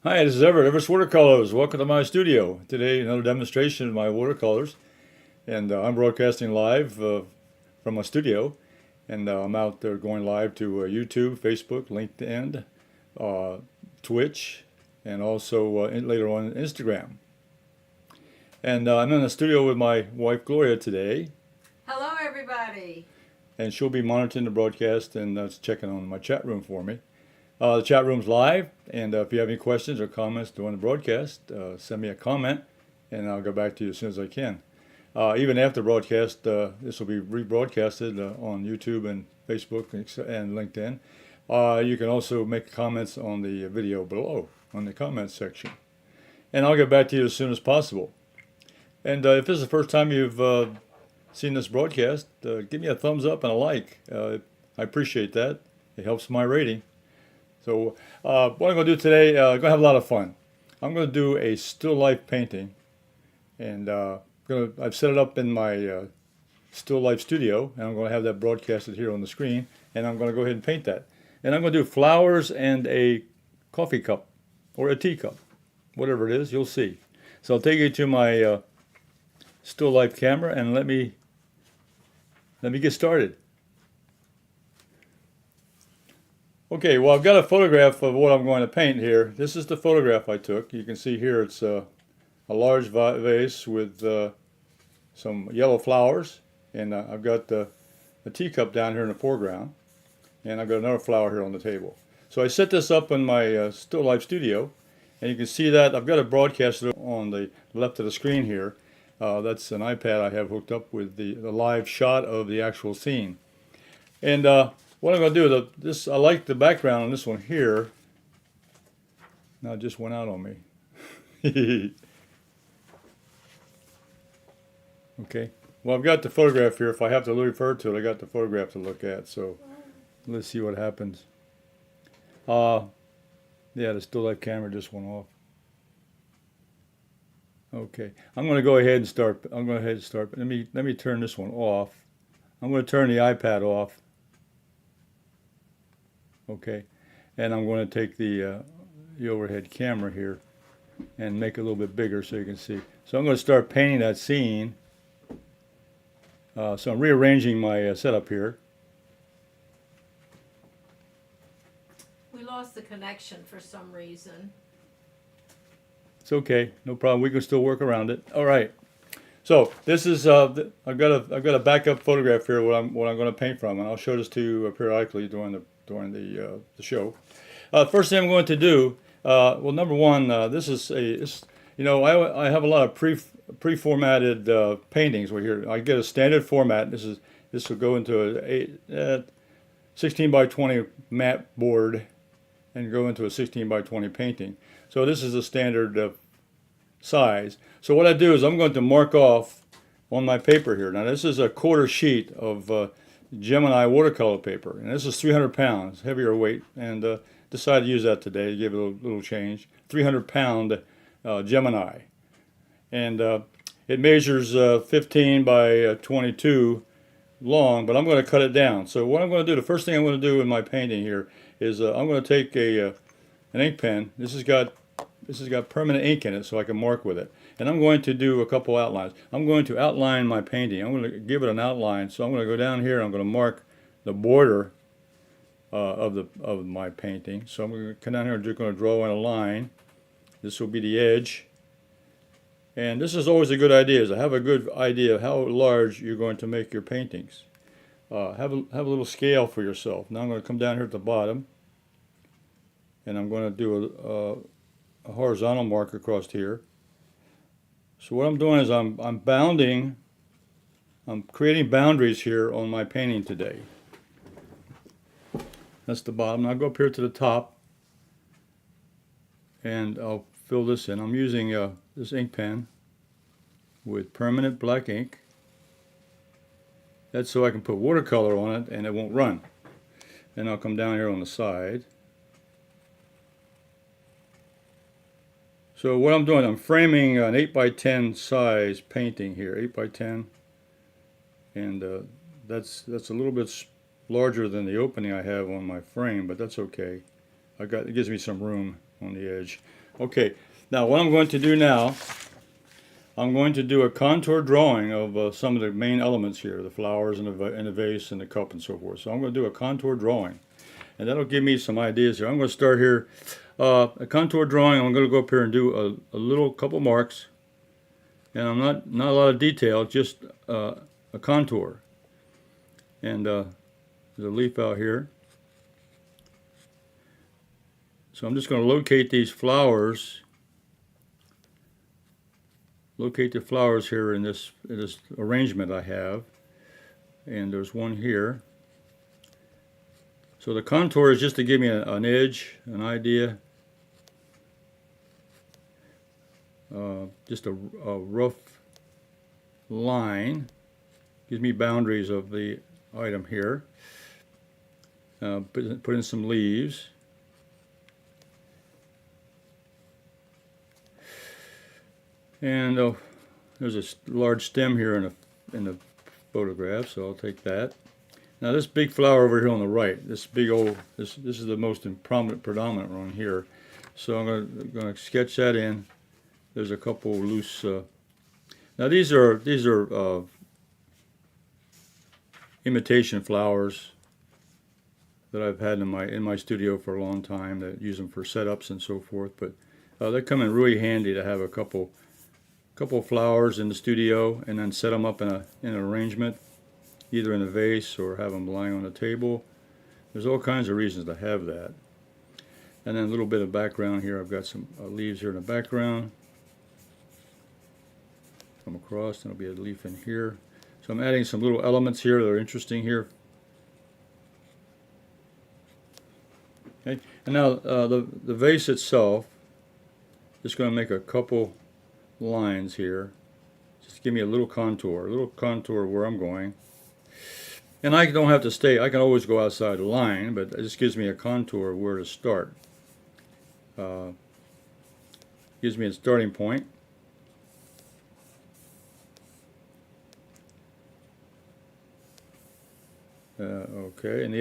Hi, this is Everett, Everett's Watercolors. Welcome to my studio. Today, another demonstration of my watercolors. And I'm broadcasting live from my studio. And I'm out there going live to YouTube, Facebook, LinkedIn, uh, Twitch, and also later on Instagram. And I'm in the studio with my wife Gloria today. Hello, everybody. And she'll be monitoring the broadcast and checking on my chat room for me. The chat room's live, and if you have any questions or comments during the broadcast, send me a comment, and I'll go back to you as soon as I can. Even after the broadcast, this will be rebroadcasted on YouTube and Facebook and LinkedIn. You can also make comments on the video below, on the comments section. And I'll get back to you as soon as possible. And if this is the first time you've seen this broadcast, give me a thumbs up and a like. I appreciate that. It helps my rating. So what I'm going to do today, I'm going to have a lot of fun. I'm going to do a still life painting, and I've set it up in my still life studio, and I'm going to have that broadcasted here on the screen, and I'm going to go ahead and paint that. And I'm going to do flowers and a coffee cup or a teacup, whatever it is, you'll see. So I'll take you to my still life camera, and let me get started. Okay, well, I've got a photograph of what I'm going to paint here. This is the photograph I took. You can see here it's a large vase with some yellow flowers, and I've got a teacup down here in the foreground, and I've got another flower here on the table. So I set this up in my still life studio, and you can see that I've got it broadcasted on the left of the screen here. That's an iPad I have hooked up with the live shot of the actual scene. And what I'm going to do is I like the background on this one here. Now it just went out on me. Okay. Well, I've got the photograph here. If I have to refer to it, I got the photograph to look at. So let's see what happens. Yeah, the still life camera just went off. Okay. I'm going to go ahead and start. Let me turn this one off. I'm going to turn the iPad off. Okay, and I'm going to take the overhead camera here and make it a little bit bigger so you can see. So I'm going to start painting that scene. So I'm rearranging my setup here. We lost the connection for some reason. It's okay, no problem. We can still work around it. All right. So this is I've got a backup photograph here what I'm going to paint from, and I'll show this to you periodically during the show. First thing I'm going to do, well, number one, this is I have a lot of pre-formatted paintings right here. I get a standard format. This will go into a 16 by 20 mat board and go into a 16 by 20 painting. So this is a standard size. So what I do is I'm going to mark off on my paper here. Now this is a quarter sheet of Gemini Watercolor Paper, and this is 300 pounds, heavier weight, and decided to use that today to give it a little change. 300-pound Gemini, and it measures 15 by 22 long, but I'm going to cut it down. So what I'm going to do, the first thing I'm going to do in my painting here is I'm going to take an ink pen. This has got permanent ink in it, so I can mark with it. And I'm going to do a couple outlines. I'm going to outline my painting. I'm going to give it an outline. So I'm going to go down here. I'm going to mark the border of my painting. So I'm going to come down here and just going to draw in a line. This will be the edge. And this is always a good idea, is to have a good idea of how large you're going to make your paintings. Have a little scale for yourself. Now I'm going to come down here at the bottom, and I'm going to do a horizontal mark across here. So what I'm doing is I'm creating boundaries here on my painting today. That's the bottom. Now I'll go up here to the top, and I'll fill this in. I'm using this ink pen with permanent black ink. That's so I can put watercolor on it and it won't run. And I'll come down here on the side. So what I'm doing, I'm framing an 8 by 10 size painting here, 8 by 10, and that's a little bit larger than the opening I have on my frame, but that's okay. It gives me some room on the edge. Okay, now what I'm going to do now, I'm going to do a contour drawing of some of the main elements here, the flowers and the vase and the cup and so forth. So I'm going to do a contour drawing, and that'll give me some ideas here. I'm going to start here, a contour drawing. I'm going to go up here and do a little couple marks, and I'm not a lot of detail, just a contour. And there's a leaf out here. So I'm just going to locate these flowers. Locate the flowers here in this arrangement I have. And there's one here. So the contour is just to give me an edge, an idea. Just a rough line. Gives me boundaries of the item here. Put in some leaves. And there's a large stem here in the photograph, so I'll take that. Now this big flower over here on the right, this big old, this is the most predominant one here. So I'm going to sketch that in. There's a couple loose. Now these are imitation flowers that I've had in my studio for a long time. That use them for setups and so forth. But they come in really handy to have a couple flowers in the studio, and then set them up in an arrangement, either in a vase or have them lying on a table. There's all kinds of reasons to have that. And then a little bit of background here. I've got some leaves here in the background. Come across, and there'll be a leaf in here. So I'm adding some little elements here that are interesting here. Okay, and now the vase itself, just going to make a couple lines here. Just give me a little contour where I'm going. And I don't have to stay, I can always go outside the line, but it just gives me a contour of where to start. Gives me a starting point. Okay, and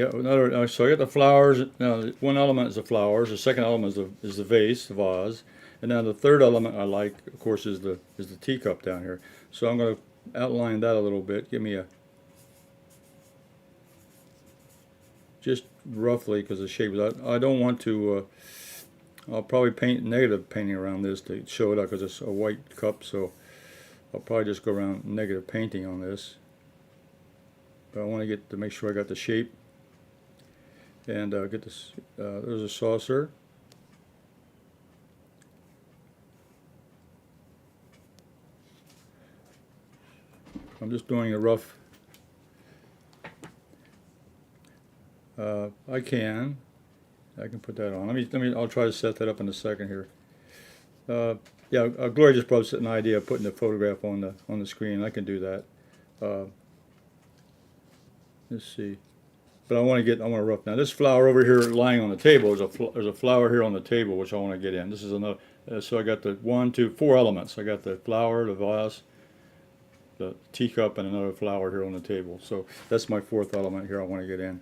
so I got the flowers. Now, one element is the flowers. The second element is the vase, the vase, and now the third element I like, of course, is the teacup down here. So I'm going to outline that a little bit. Give me just roughly, because the shape. I don't want to. I'll probably paint negative painting around this to show it up, because it's a white cup. So I'll probably just go around negative painting on this. But I want to make sure I got the shape, and get this. There's a saucer. I'm just doing a rough. I can put that on. Let me. I'll try to set that up in a second here. Yeah, Gloria just brought an idea of putting the photograph on the screen. I can do that. Let's see, but I want to rough. Now this flower over here lying on the table, there's a flower here on the table which I want to get in. This is another. So I got the 4 elements. I got the flower, the vase, the teacup, and another flower here on the table. So that's my 4th element here I want to get in.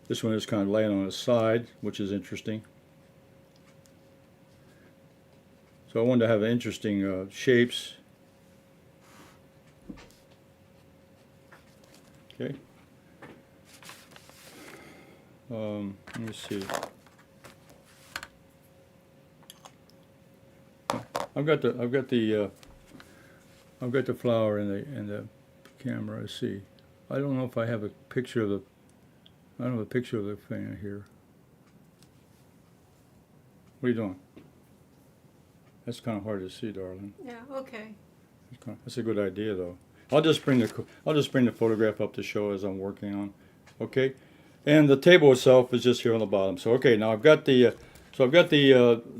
This one is kind of laying on its side, which is interesting. So I wanted to have interesting shapes. Okay. Let me see. I've got the flower in the camera. Let's see. I don't know if I have a picture of the. I don't have a picture of the thing here. What are you doing? That's kind of hard to see, darling. Yeah, okay. That's a good idea, though. I'll just bring the photograph up to show as I'm working on. Okay, and the table itself is just here on the bottom. So okay, now I've got the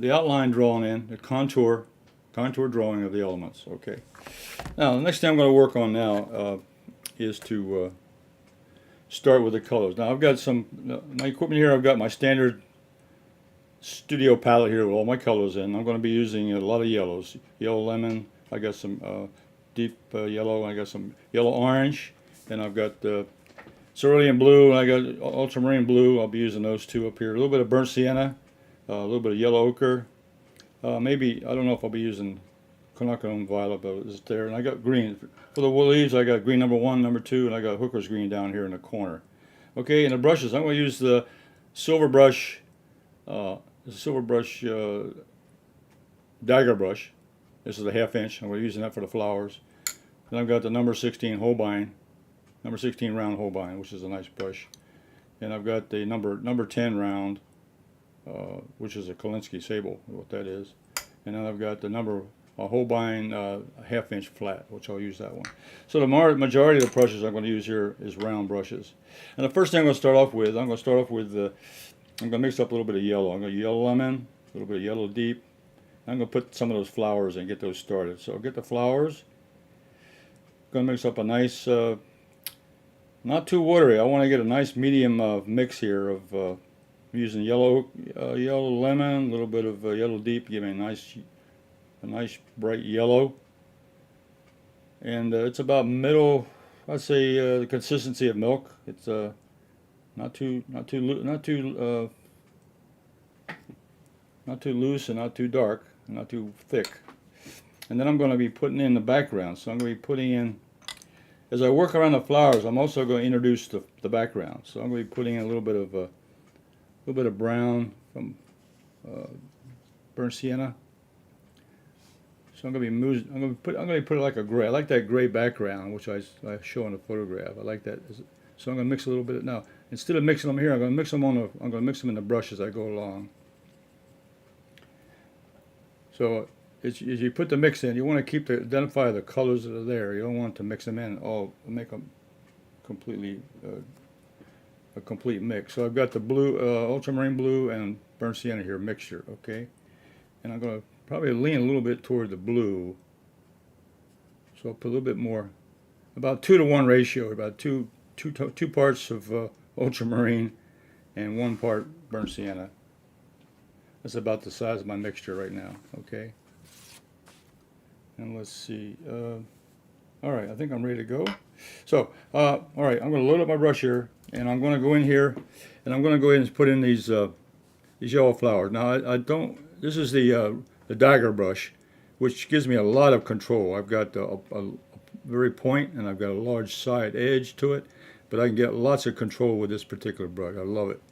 outline drawn in, the contour drawing of the elements. Okay. Now the next thing I'm going to work on now is to start with the colors. Now I've got my equipment here. I've got my standard studio palette here with all my colors in. I'm going to be using a lot of yellows. Yellow lemon. I got some deep yellow. I got some yellow orange, and I've got Cerulean Blue, and I got Ultramarine Blue. I'll be using those two up here. A little bit of burnt sienna, a little bit of yellow ochre. Maybe, I don't know if I'll be using quinacridone violet, but it's there. And I got green. For the leaves, I got green number 1, number 2, and I got hooker's green down here in the corner. Okay, and the brushes, I'm going to use the silver brush, Dagger Brush. This is a 1/2 inch. I'm going to be using that for the flowers. Then I've got the number 16 Holbein, number 16 round Holbein, which is a nice brush. And I've got the number 10 round, which is a Kolinsky Sable, what that is. And then I've got the Holbein 1/2 inch flat, which I'll use that one. So the majority of the brushes I'm going to use here is round brushes. And the first thing I'm going to start off with, I'm going to mix up a little bit of yellow. I'm going to yellow lemon, a little bit of yellow deep. I'm going to put some of those flowers in and get those started. So I'll get the flowers. I'm going to mix up a nice, not too watery. I want to get a nice medium mix here of using yellow lemon, a little bit of yellow deep, give me a nice bright yellow. And it's about middle, I'd say the consistency of milk. It's not too loose and not too dark, and not too thick. And then I'm going to be putting in the background. So I'm going to be putting in, as I work around the flowers, I'm also going to introduce the background. So I'm going to be putting in a little bit of brown from burnt sienna. So I'm going to put it like a gray. I like that gray background, which I show in the photograph. I like that. So I'm going to mix a little bit now. Instead of mixing them here, I'm going to mix them in the brush as I go along. So as you put the mix in, you want to identify the colors that are there. You don't want to mix them in all, make them completely a complete mix. So I've got the blue, ultramarine blue and burnt sienna here mixture, okay? And I'm going to probably lean a little bit toward the blue. So I'll put a little bit more, about 2-to-1 ratio, about two parts of ultramarine and 1 part burnt sienna. That's about the size of my mixture right now, okay? And let's see, all right, I think I'm ready to go. So, all right, I'm going to load up my brush here, and I'm going to go in here, and I'm going to go ahead and put in these yellow flowers. Now, I don't, this is the Dagger Brush, which gives me a lot of control. I've got a very point, and I've got a large side edge to it, but I can get lots of control with this particular brush. I love it.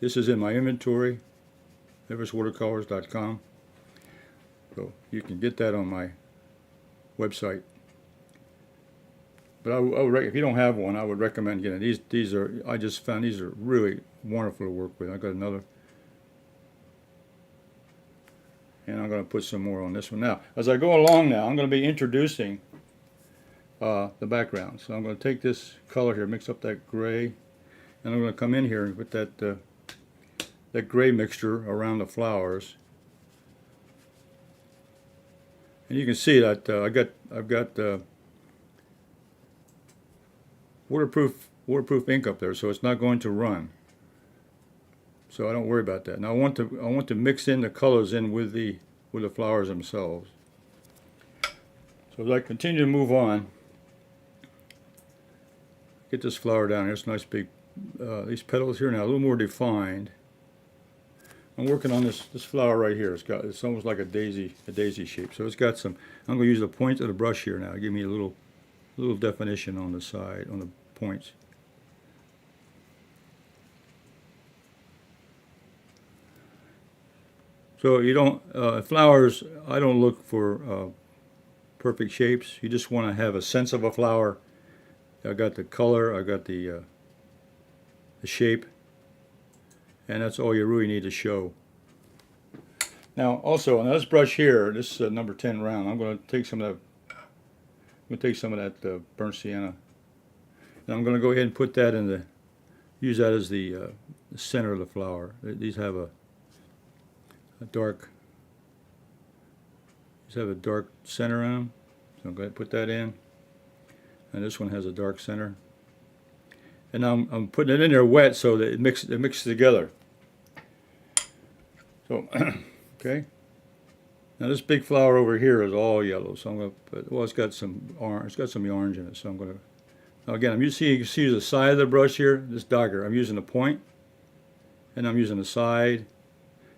This is in my inventory, everettswatercolors.com. So you can get that on my website. But if you don't have one, I would recommend getting these. I just found these are really wonderful to work with. I got another, and I'm going to put some more on this one. Now, as I go along now, I'm going to be introducing the background. So I'm going to take this color here, mix up that gray, and I'm going to come in here and put that gray mixture around the flowers. And you can see that I've got waterproof ink up there, so it's not going to run. So I don't worry about that. Now I want to mix in the colors in with the flowers themselves. So as I continue to move on, get this flower down here. It's nice big. These petals here now a little more defined. I'm working on this flower right here. It's almost like a daisy shape. So it's got some. I'm going to use the point of the brush here now. Give me a little definition on the side, on the points. So you don't flowers. I don't look for perfect shapes. You just want to have a sense of a flower. I got the color. I got the shape. And that's all you really need to show. Now, also on this brush here, this number 10 round, I'm going to take some of that. Burnt sienna, and I'm going to go ahead and put that in use that as the center of the flower. These have a dark center in them. So I'm going to put that in, and this one has a dark center. And I'm putting it in there wet so that it mixes together. So, okay. Now this big flower over here is all yellow, so I'm going to put, well, it's got some orange in it, so I'm going Now again, you can see the side of the brush here, this dagger. I'm using the point, and I'm using the side,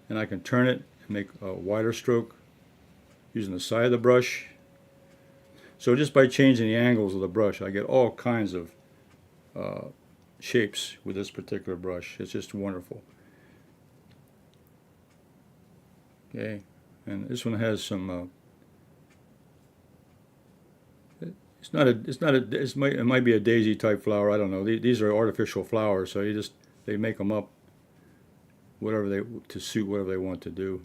and I can turn it and make a wider stroke using the side of the brush. So just by changing the angles of the brush, I get all kinds of shapes with this particular brush. It's just wonderful. Okay, and this one has some. It might be a daisy type flower. I don't know. These are artificial flowers, so they make them up, to suit whatever they want to do.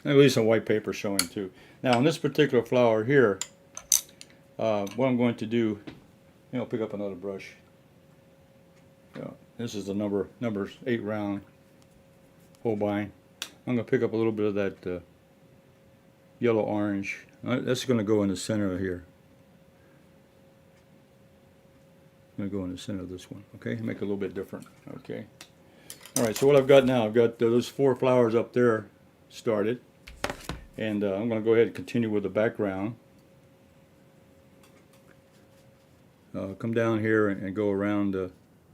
And at least some white paper showing too. Now on this particular flower here, what I'm going to do, I'll pick up another brush. This is the number 8 round Holbein. I'm going to pick up a little bit of that yellow orange. That's going to go in the center here. I'm going to go in the center of this one. Okay, make it a little bit different. Okay. All right. So what I've got now, I've got those 4 flowers up there started, and I'm going to go ahead and continue with the background. Come down here and go around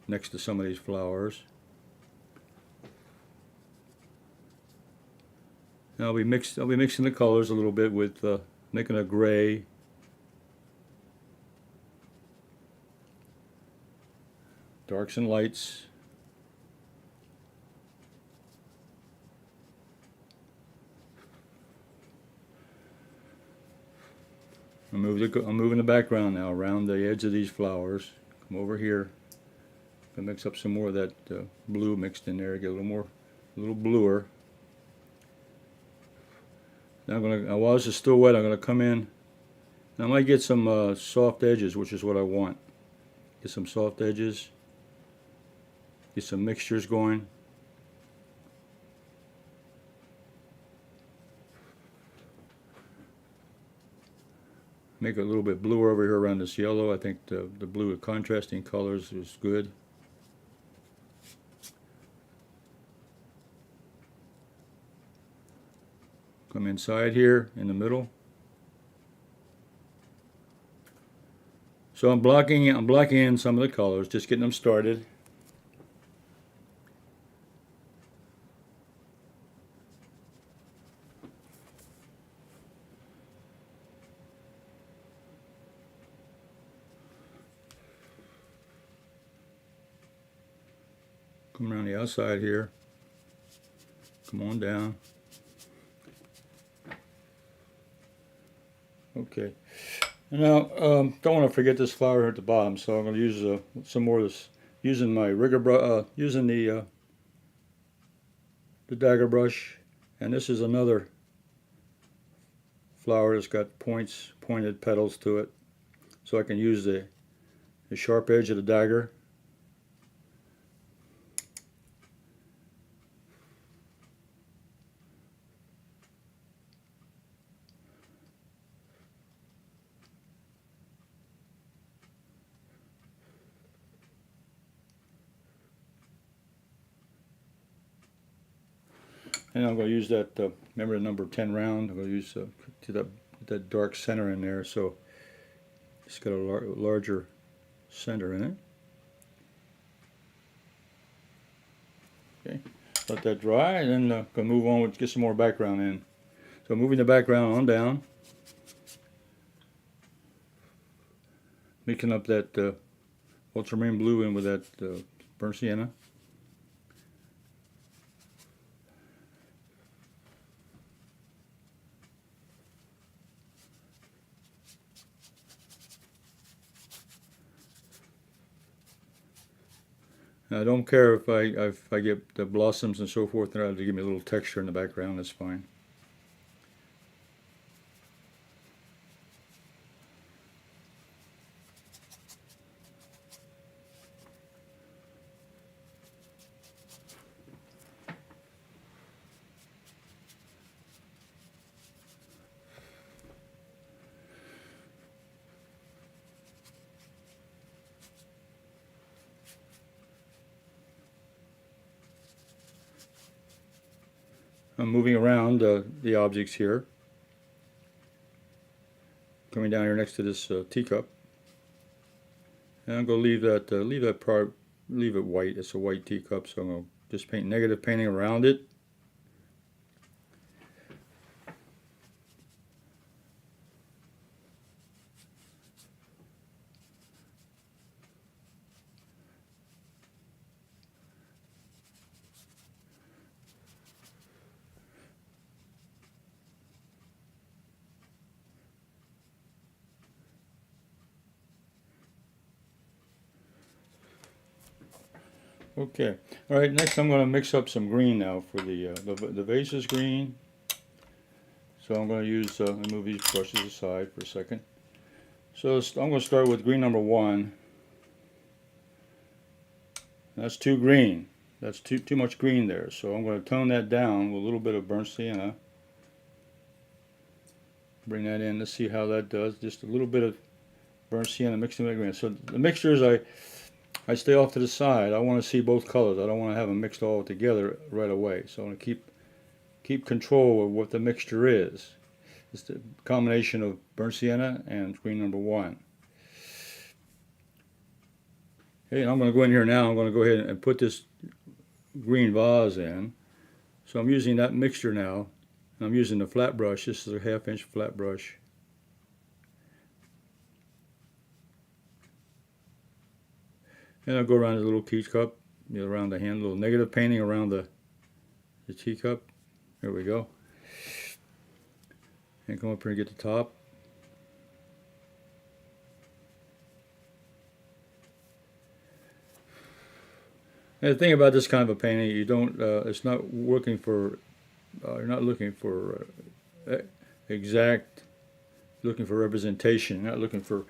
next to some of these flowers. Now I'll be mixing the colors a little bit with making a gray, darks and lights. I'm moving the background now around the edge of these flowers. Come over here. I'll mix up some more of that blue mixed in there. Get a little bluer. Now while this is still wet, I'm gonna come in. And I might get some soft edges, which is what I want. Get some soft edges. Get some mixtures going. Make it a little bit bluer over here around this yellow. I think the blue with contrasting colors is good. Come inside here in the middle. So I'm blocking in some of the colors, just getting them started. Come around the outside here. Come on down. Okay. Now, don't want to forget this flower here at the bottom, so I'm going to use some more of this, using my rigger brush, using the Dagger Brush, and this is another flower that's got pointed petals to it, so I can use the sharp edge of the dagger. And I'm going to use that, remember the number 10 round, I'm going to use that dark center in there, so it's got a larger center in it. Okay, let that dry, and then going to move on, get some more background in. So moving the background on down, mixing up that Ultramarine Blue in with that burnt Sienna. I don't care if I get the blossoms and so forth in order to give me a little texture in the background, that's fine. I'm moving around the objects here. Coming down here next to this teacup. And I'm going to leave that part, leave it white. It's a white teacup, so I'm going to just paint negative painting around it. Okay, all right, next I'm going to mix up some green now for the vase is green. So I'm going to use, let me move these brushes aside for a second. So I'm going to start with green number 1. That's too green. That's too much green there. So I'm going to tone that down with a little bit of burnt sienna. Bring that in. Let's see how that does. Just a little bit of burnt sienna mixed in with green. So the mixtures I stay off to the side. I want to see both colors. I don't want to have them mixed all together right away. So I want to keep control of what the mixture is. It's the combination of burnt sienna and green number 1. Okay, and I'm going to go in here now. I'm going to go ahead and put this green vase in. So I'm using that mixture now. I'm using the flat brush. This is a 1/2 inch flat brush. And I'll go around the little teacup, around the hand, a little negative painting around the teacup. There we go. And come up here and get the top. And the thing about this kind of a painting, you don't, it's not working for, you're not looking for exact, looking for representation, you're not looking for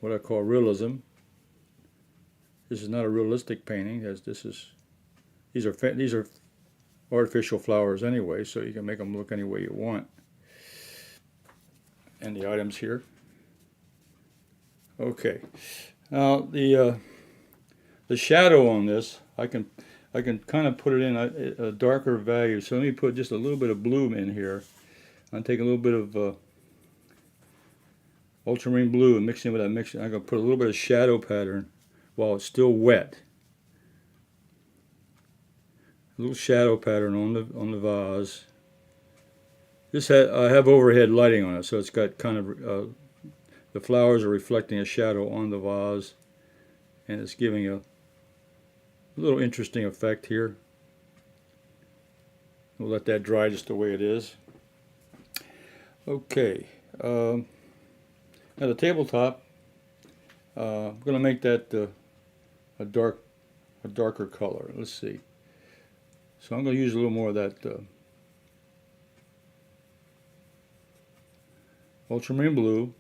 what I call realism. This is not a realistic painting. These are artificial flowers anyway, so you can make them look any way you want. And the items here. Okay. Now the shadow on this, I can kind of put it in a darker value. So let me put just a little bit of blue in here. I'm taking a little bit of Ultramarine Blue and mixing with that mixture. I'm going to put a little bit of shadow pattern while it's still wet. A little shadow pattern on the vase. I have overhead lighting on it, so it's got kind of the flowers are reflecting a shadow on the vase, and it's giving a little interesting effect here. We'll let that dry just the way it is. Okay. Now the tabletop, I'm going to make that a darker color. Let's see. So I'm going to use a little more of that Ultramarine Blue,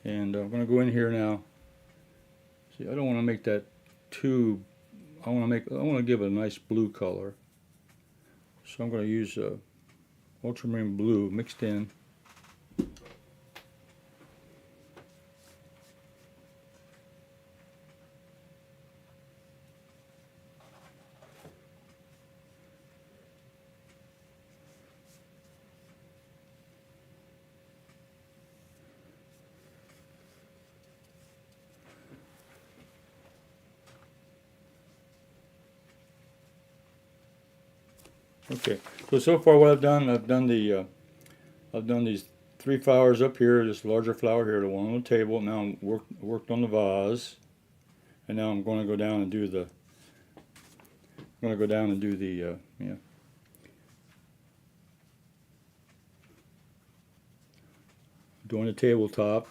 and I'm going to go in here now. See, I don't want to make that too. I want to give it a nice blue color. So I'm going to use Ultramarine Blue mixed in. Okay, so far what I've done these 3 flowers up here, this larger flower here, the one on the table. Now I'm worked on the vase, and now I'm going to go down and do the. Doing the tabletop.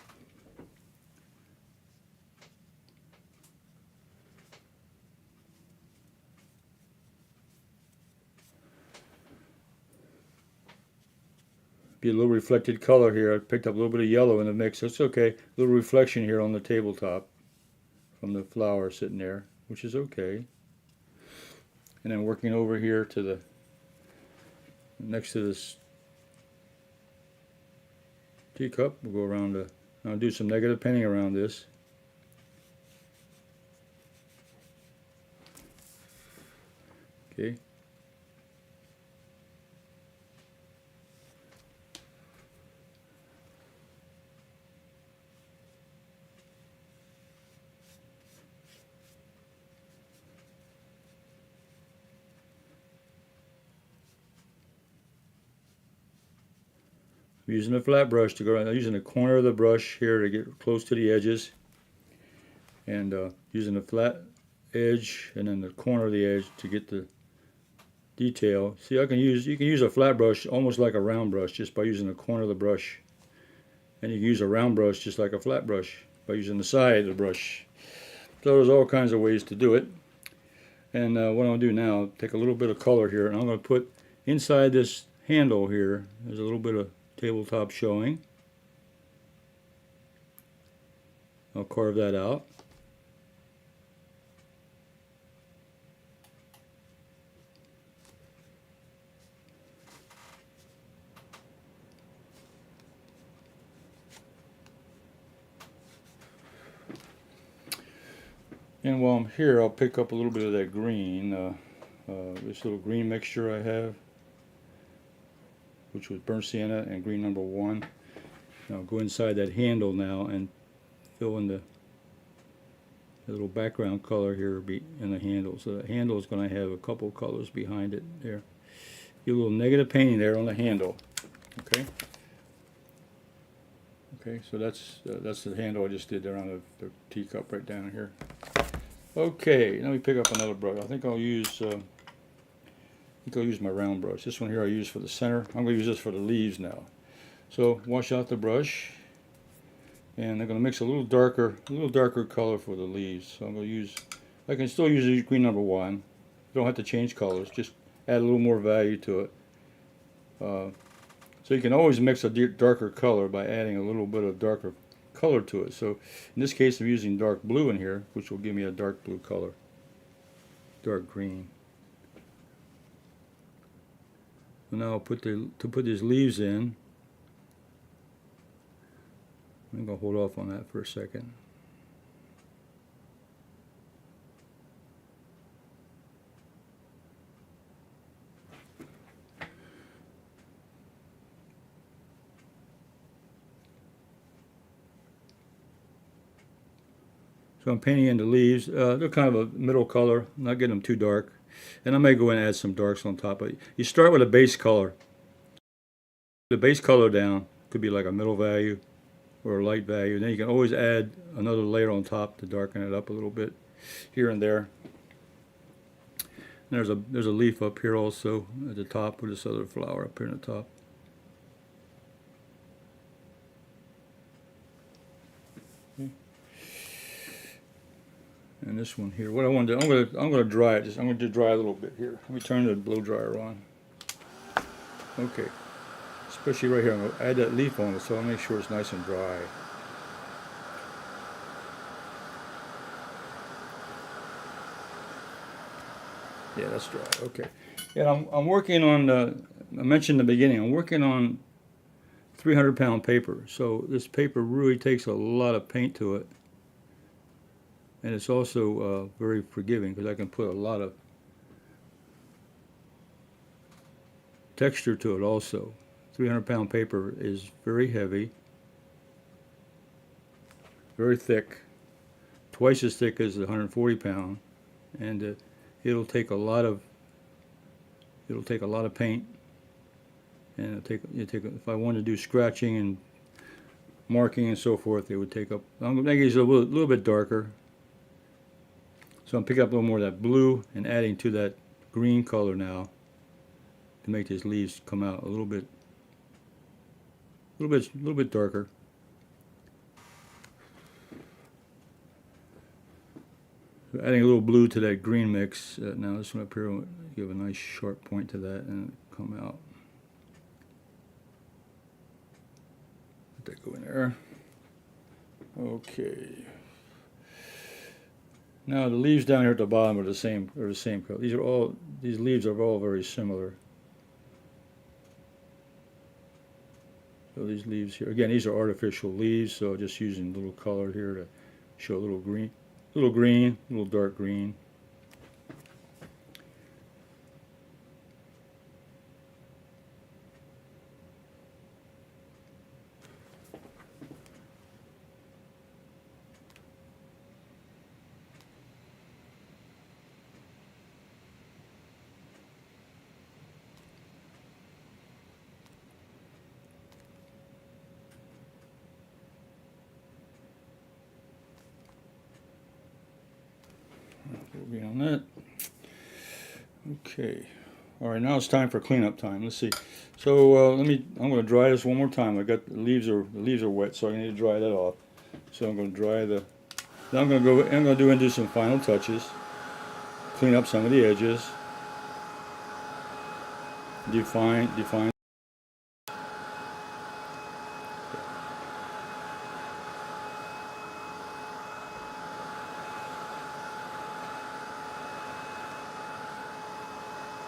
Be a little reflected color here. I picked up a little bit of yellow in the mix. That's okay. A little reflection here on the tabletop from the flower sitting there, which is okay. And then working over here to the next to this teacup. We'll go around I'll do some negative painting around this. Okay. I'm using a flat brush to go around. I'm using the corner of the brush here to get close to the edges, and using the flat edge and then the corner of the edge to get the detail. See, you can use a flat brush almost like a round brush just by using the corner of the brush, and you can use a round brush just like a flat brush by using the side of the brush. So there's all kinds of ways to do it. And what I'm going to do now, take a little bit of color here, and I'm going to put inside this handle here, there's a little bit of tabletop showing. I'll carve that out. And while I'm here, I'll pick up a little bit of that green, this little green mixture I have, which was burnt sienna and green number 1. Now I'll go inside that handle now and fill in the little background color here in the handle. So the handle is going to have a couple colors behind it there. Get a little negative painting there on the handle. Okay. Okay, so that's the handle I just did there on the teacup right down here. Okay, let me pick up another brush. I think I'll use my round brush. This one here I use for the center. I'm going to use this for the leaves now. So wash out the brush, and I'm going to mix a little darker color for the leaves. So I'm going to use, I can still use green number 1. You don't have to change colors. Just add a little more value to it. So you can always mix a darker color by adding a little bit of darker color to it. So in this case I'm using dark blue in here, which will give me a dark blue color. Dark green. So now I'll put these leaves in. I'm going to hold off on that for a second. So I'm painting in the leaves. They're kind of a middle color. I'm not getting them too dark. And I may go in and add some darks on top. But you start with a base color. The base color down could be like a middle value or a light value. Then you can always add another layer on top to darken it up a little bit here and there. And there's a leaf up here also at the top with this other flower up here in the top. And this one here, what I want to do, I'm going to dry it. I'm going to dry a little bit here. Let me turn the blow dryer on. Okay, especially right here, I'm going to add that leaf on it, so I'll make sure it's nice and dry. Yeah, that's dry. Okay. And I'm working on. I mentioned in the beginning, I'm working on 300-pound paper. So this paper really takes a lot of paint to it. And it's also very forgiving because I can put a lot of texture to it also. 300-pound paper is very heavy, very thick, twice as thick as the 140-pound, and it'll take a lot of paint. And if I wanted to do scratching and marking and so forth, it would take up. I'm going to make it a little bit darker. So I'm picking up a little more of that blue and adding to that green color now to make these leaves come out a little bit darker. So adding a little blue to that green mix. Now this one up here will give a nice sharp point to that and come out. Let that go in there. Okay. Now the leaves down here at the bottom are the same color. These leaves are all very similar. So these leaves here, again, these are artificial leaves, so just using a little color here to show a little green, a little dark green. be on that. Okay. All right, now it's time for cleanup time. Let's see. So I'm going to dry this one more time. I got the leaves are wet, so I need to dry that off. So I'm going to dry the. Then I'm going to do some final touches. Clean up some of the edges. Define.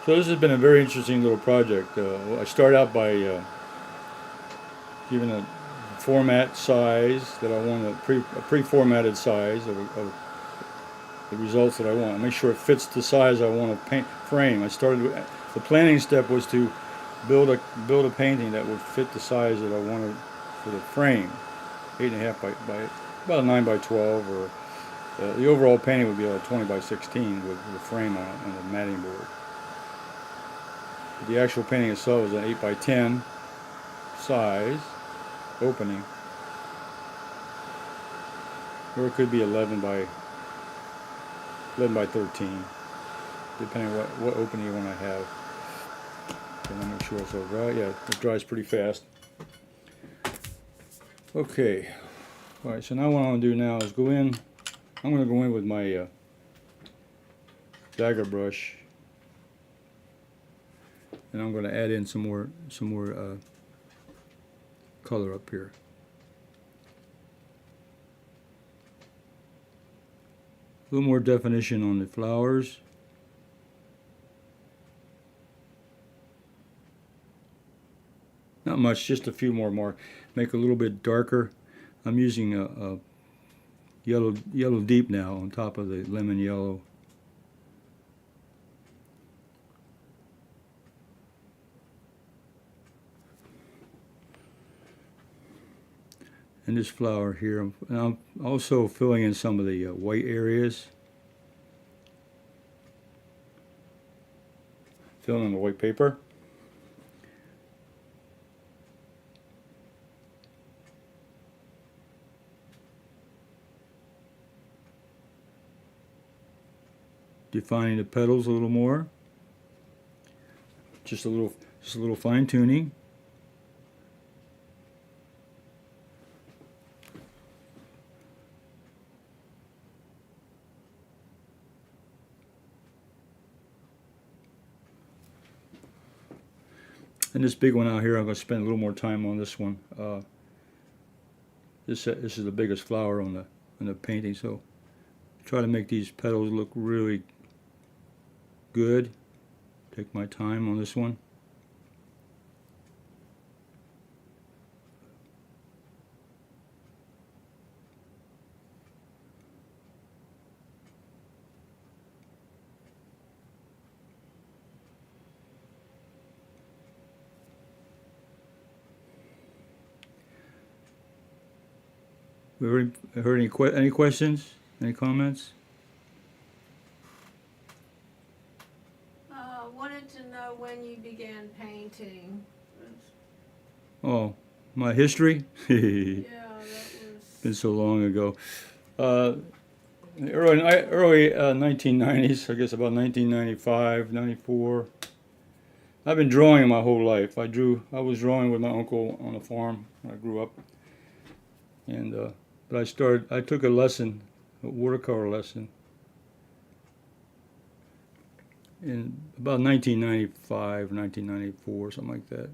So this has been a very interesting little project. I start out by giving a format size that I want, a pre-formatted size of the results that I want. Make sure it fits the size I want to frame. I started with, the planning step was to build a painting that would fit the size that I wanted for the frame, 8.5 by about a 9 by 12, or the overall painting would be a 20 by 16 with the frame on it and the matting board. The actual painting itself is an 8 by 10 size opening, or it could be 11 by 13, depending on what opening you want to have. And I'm not sure it's all dry. Yeah, it dries pretty fast. Okay. All right. So now what I'm going to do now is go in. I'm going to go in with my Dagger Brush, and I'm going to add in some more color up here. A little more definition on the flowers. Not much, just a few more marks. Make it a little bit darker. I'm using a yellow deep now on top of the lemon yellow. And this flower here, and I'm also filling in some of the white areas. Filling in the white paper. Defining the petals a little more. Just a little fine tuning. And this big one out here, I'm going to spend a little more time on this one. This is the biggest flower on the painting, so try to make these petals look really good. Take my time on this one. We heard any questions? Any comments? Wanted to know when you began painting. Oh, my history? Yeah, that was. Been so long ago. Early 1990s, I guess about 1995, 94. I've been drawing my whole life. I was drawing with my uncle on a farm when I grew up. And but I took a lesson, a watercolor lesson, in about 1995, 1994, something like that.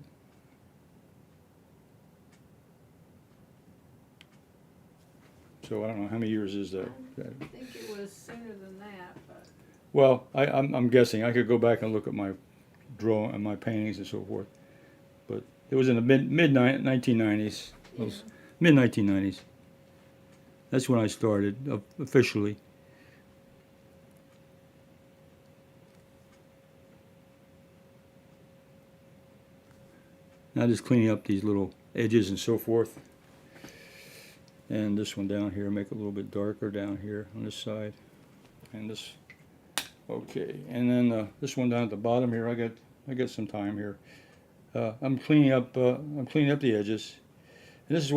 So I don't know how many years is that. I think it was sooner than that, but. Well, I'm guessing. I could go back and look at my drawing and my paintings and so forth. But it was in the mid 1990s. Yeah. Mid 1990s. That's when I started officially. Now just cleaning up these little edges and so forth. And this one down here, make it a little bit darker down here on this side. And this, okay. And then this one down at the bottom here, I got some time here. I'm cleaning up the edges. And this is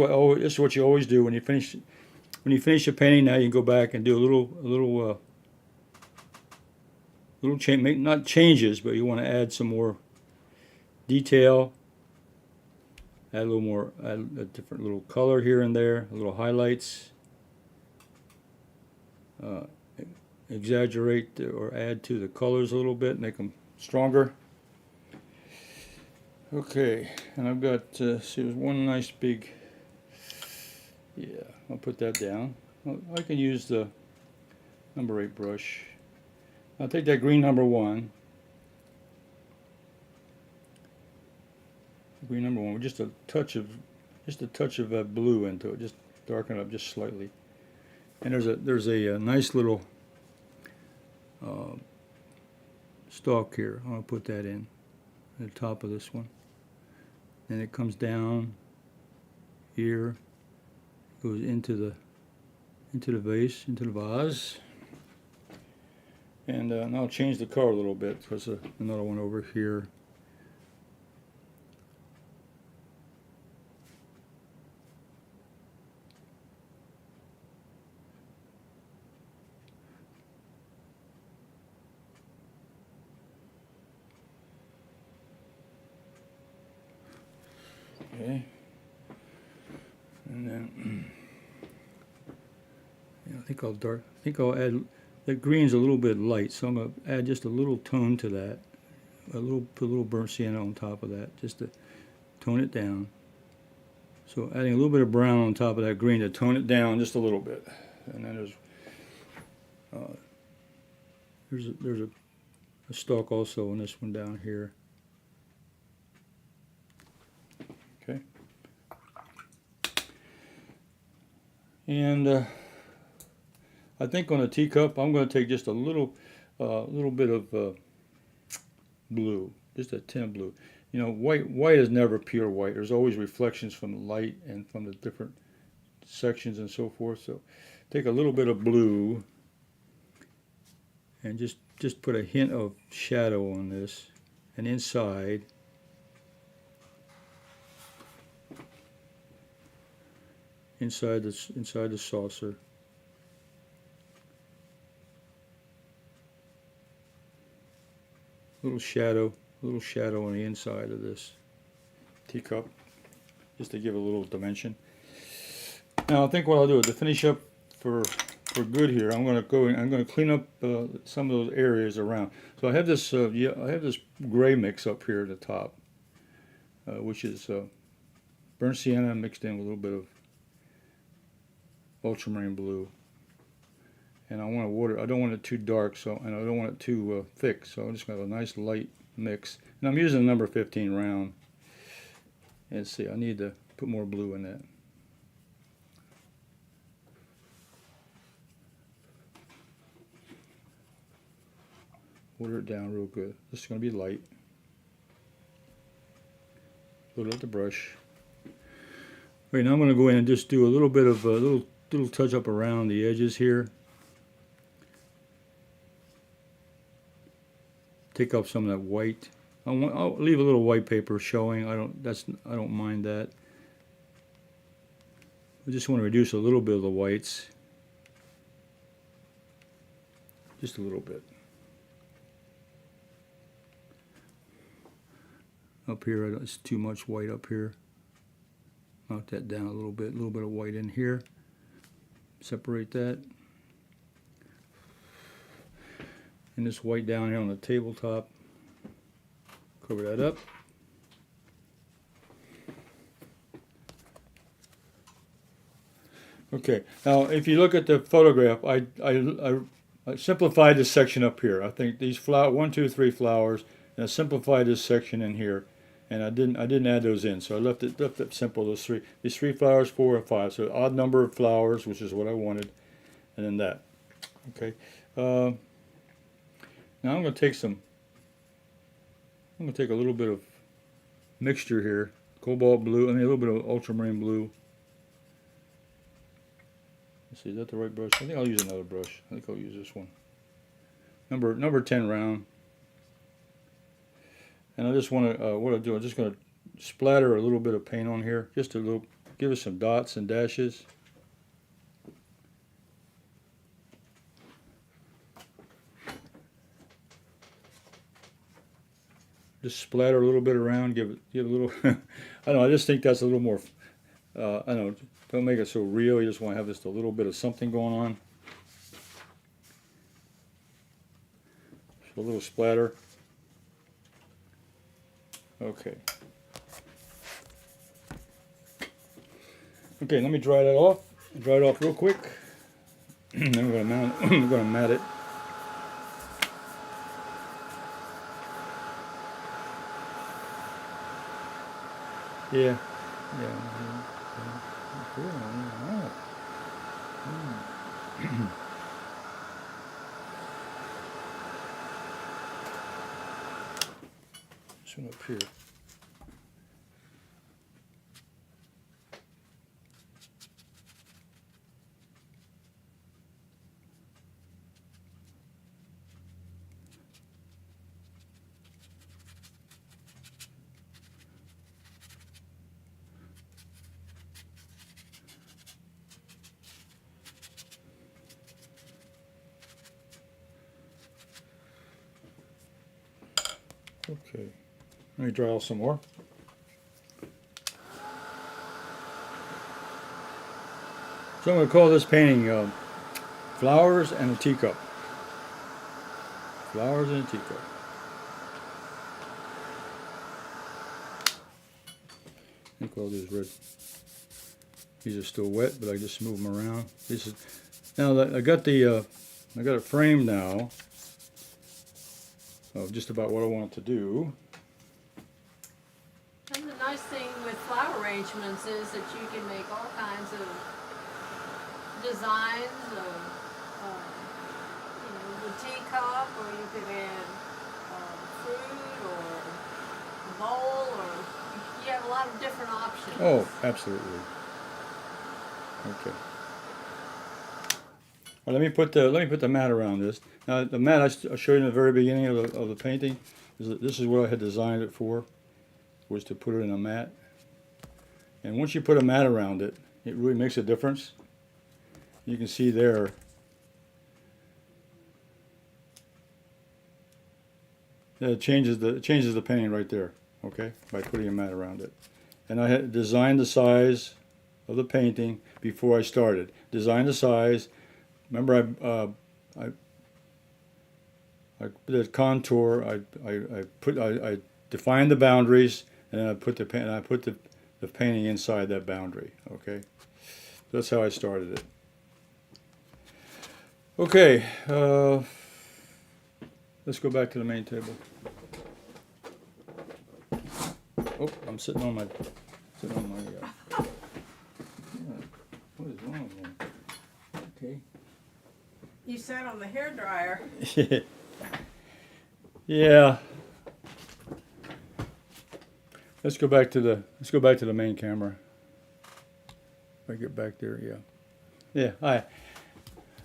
what you always do when you finish a painting. Now you can go back and do a little little change, not changes, but you want to add some more detail. Add a little more, add a different little color here and there, a little highlights. Exaggerate or add to the colors a little bit, make them stronger. Okay, and I've got, see, there's one nice big, yeah, I'll put that down. I can use the number 8 brush. I'll take that green number 1. Green number 1 with just a touch of blue into it, just darken it up just slightly. And there's a nice little stalk here. I'll put that in at the top of this one. And it comes down here, goes into the vase, into the vase. And now I'll change the color a little bit because another one over here. Okay, and then yeah, I think I'll add, the green's a little bit light, so I'm going to add just a little tone to that. Put a little burnt sienna on top of that, just to tone it down. So adding a little bit of brown on top of that green to tone it down just a little bit. And then there's a stalk also on this one down here. Okay. And I think on a teacup, I'm going to take just a little bit of blue, just a tint of blue. You know, white is never pure white. There's always reflections from the light and from the different sections and so forth. So take a little bit of blue and just put a hint of shadow on this, and inside. Inside the saucer. Little shadow on the inside of this teacup, just to give a little dimension. Now I think what I'll do is to finish up for good here, I'm going to clean up some of those areas around. So I have this gray mix up here at the top, which is burnt sienna mixed in with a little bit of ultramarine blue, and I want water. I don't want it too dark, and I don't want it too thick. So I'm just going to have a nice light mix, and I'm using the number 15 round. And see, I need to put more blue in that. Water it down real good. This is going to be light. Load up the brush. Right, now I'm going to go in and just do a little bit of a little touch up around the edges here. Take up some of that white. I'll leave a little white paper showing. I don't mind that. I just want to reduce a little bit of the whites. Just a little bit. Up here, it's too much white up here. Knock that down a little bit of white in here. Separate that. And this white down here on the tabletop. Cover that up. Okay, now if you look at the photograph, I simplified this section up here. I think these 1, 2, 3 flowers, and I simplified this section in here. And I didn't add those in, so I left it simple. These three flowers, 4 and 5, so odd number of flowers, which is what I wanted, and then that. Okay. Now I'm going to take a little bit of mixture here, cobalt blue, a little bit of ultramarine blue. Let's see, is that the right brush? I think I'll use another brush. I think I'll use this one. Number 10 round. And I just want to, what I'll do, I'm just going to splatter a little bit of paint on here, just give us some dots and dashes. just splatter a little bit around, give it a little. I don't know. I just think that's a little more. I don't know. Don't make it so real. You just want to have just a little bit of something going on. So a little splatter. Okay. Okay, let me dry that off. Dry it off real quick. Then we're gonna mount it. We're gonna mat it. Yeah. Yeah. This one up here. Okay, let me dry off some more. So I'm going to call this painting Flowers and a Teacup. Flowers and a Teacup. I think all these red. These are still wet, but I just move them around. This is now that I got it framed now. Of just about what I want it to do. And the nice thing with flower arrangements is that you can make all kinds of designs of, the teacup, or you could add fruit or a bowl, or you have a lot of different options. Oh, absolutely. Okay. Well, let me put the mat around this. Now, the mat I showed you in the very beginning of the painting. This is what I had designed it for, was to put it in a mat. And once you put a mat around it, it really makes a difference. You can see there. It changes the painting right there. Okay, by putting a mat around it. And I had designed the size of the painting before I started. Designed the size. Remember, I did contour. I defined the boundaries, and then I put the painting inside that boundary. Okay, that's how I started it. Okay, let's go back to the main table. Oh, I'm sitting on my. What is wrong with me? Okay. You sat on the hairdryer. Yeah. Let's go back to the main camera. If I get back there, yeah. Yeah. Hi.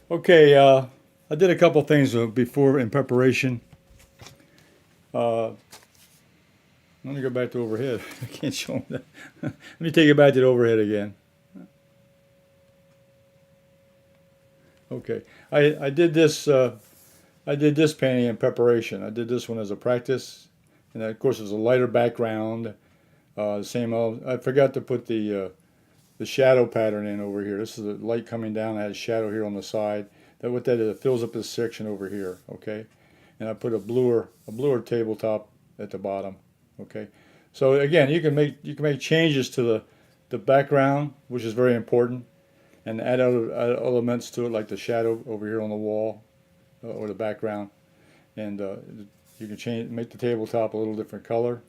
Okay. I did a couple things before in preparation. Let me go back to overhead. I can't show them that. Let me take it back to the overhead again. Okay, I did this painting in preparation. I did this one as a practice, and of course it was a lighter background. I forgot to put the shadow pattern in over here. This is the light coming down. I had a shadow here on the side. What that is, it fills up this section over here. Okay, and I put a bluer tabletop at the bottom. Okay, so again, you can make changes to the background, which is very important. And add other elements to it, like the shadow over here on the wall, or the background, and you can make the tabletop a little different color.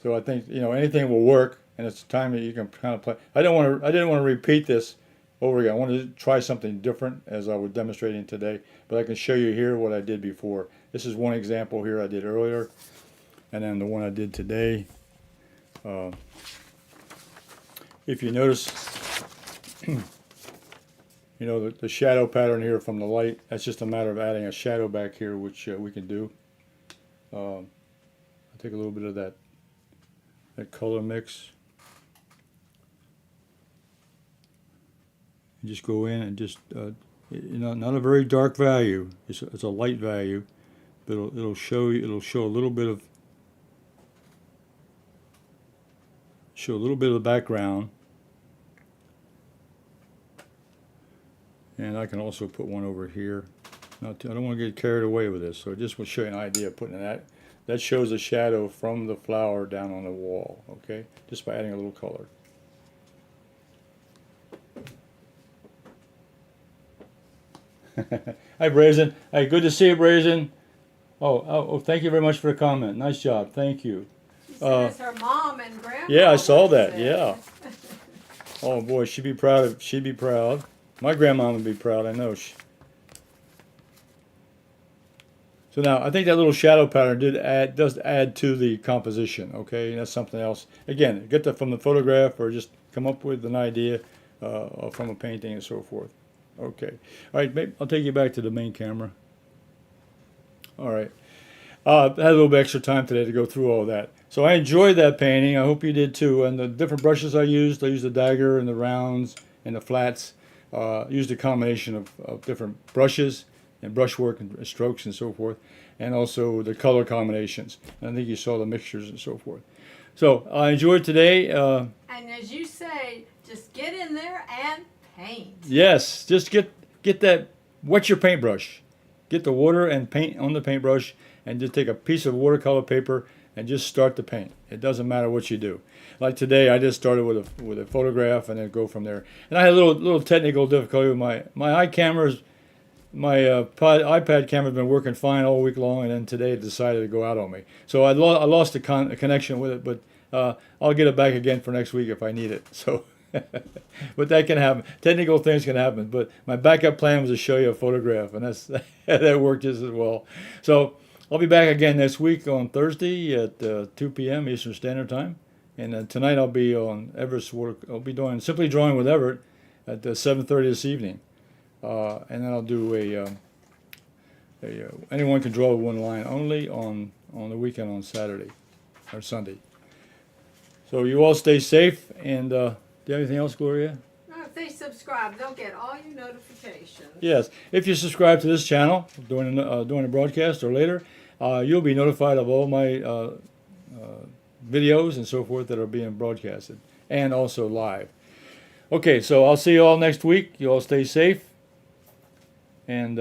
So I think anything will work, and it's time that you can kind of play. I didn't want to repeat this over again. I wanted to try something different as I was demonstrating today, but I can show you here what I did before. This is one example here I did earlier, and then the one I did today. If you notice. The shadow pattern here from the light, that's just a matter of adding a shadow back here, which we can do. I'll take a little bit of that color mix. And just go in and just, not a very dark value. It's a light value, but it'll show a little bit of show a little bit of the background. And I can also put one over here. I don't want to get carried away with this, so I just want to show you an idea of putting that. That shows a shadow from the flower down on the wall, okay? Just by adding a little color. Hi, Brazen. Hey, good to see you, Brazen. Oh, thank you very much for the comment. Nice job. Thank you. She says her mom and grandma. Yeah, I saw that. said. Yeah. Oh boy, she'd be proud. She'd be proud. My grandma would be proud. I know. So now I think that little shadow pattern does add to the composition. Okay, and that's something else. Again, get that from the photograph or just come up with an idea from a painting and so forth. Okay. All right, maybe I'll take you back to the main camera. All right. I had a little bit extra time today to go through all that. So I enjoyed that painting. I hope you did too. And the different brushes I used the dagger and the rounds and the flats. Used a combination of different brushes and brushwork and strokes and so forth. And also the color combinations. And I think you saw the mixtures and so forth. So I enjoyed today. And as you say, just get in there and paint. Yes, just get that, wet your paintbrush. Get the water and paint on the paintbrush and just take a piece of watercolor paper and just start to paint. It doesn't matter what you do. Like today, I just started with a photograph and then go from there. And I had a little technical difficulty with my iPad camera's been working fine all week long, and then today it decided to go out on me. So I lost the connection with it, but I'll get it back again for next week if I need it. So, but that can happen. Technical things can happen. But my backup plan was to show you a photograph, and that worked just as well. So I'll be back again next week on Thursday at 2 p.m. Eastern Standard Time. And tonight I'll be on Everett's I'll be doing Simply Drawing with Everett at 7:30 this evening. And then I'll do anyone can draw one line only on the weekend on Saturday or Sunday. So you all stay safe. And do you have anything else, Gloria? No, if they subscribe, they'll get all your notifications. Yes. If you subscribe to this channel during a broadcast or later, you'll be notified of all my videos and so forth that are being broadcasted and also live. Okay, so I'll see you all next week. You all stay safe and